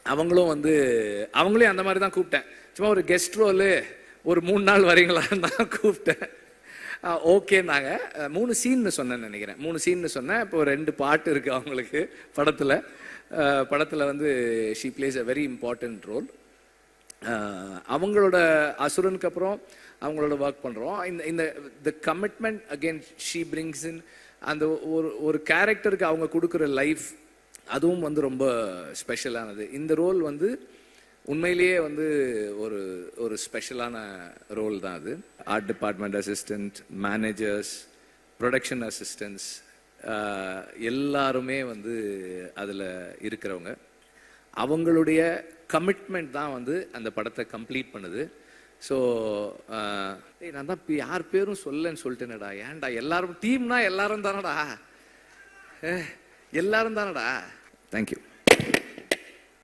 அவங்களும் வந்து அவங்களையும் அந்த மாதிரி தான் கூப்பிட்டேன். சும்மா ஒரு கெஸ்ட் ரோலு ஒரு 3 நாள் வரீங்களான்னு தான் கூப்பிட்டேன். ஓகேன்னாங்க. 3 சீன்னு சொன்னேன்னு நினைக்கிறேன். 3 சீன்னு சொன்னேன். இப்போ 2 பாட்டு இருக்குது அவங்களுக்கு படத்தில் வந்து she plays a very important role. அவங்களோட அசுரனுக்கு அப்புறம் அவங்களோட ஒர்க் பண்ணுறோம். இந்த the commitment again she brings in அந்த ஒரு கேரக்டருக்கு அவங்க கொடுக்குற லைஃப், அதுவும் வந்து ரொம்ப ஸ்பெஷலானது. இந்த ரோல் வந்து உண்மையிலேயே வந்து ஒரு ஸ்பெஷலான ரோல் தான் அது. Art department assistant, managers, production assistants எல்லாருமே வந்து அதில் இருக்கிறவங்க. அவங்களுடைய கமிட்மெண்ட் தான் வந்து அந்த படத்தை கம்ப்ளீட் பண்ணுது. ஸோ நான் தான் யார் பேரும் சொல்லன்னு சொல்லிட்டேனடா. ஏன்டா எல்லாரும் டீம்னா எல்லாரும் தானடா, எல்லாரும் தானடா.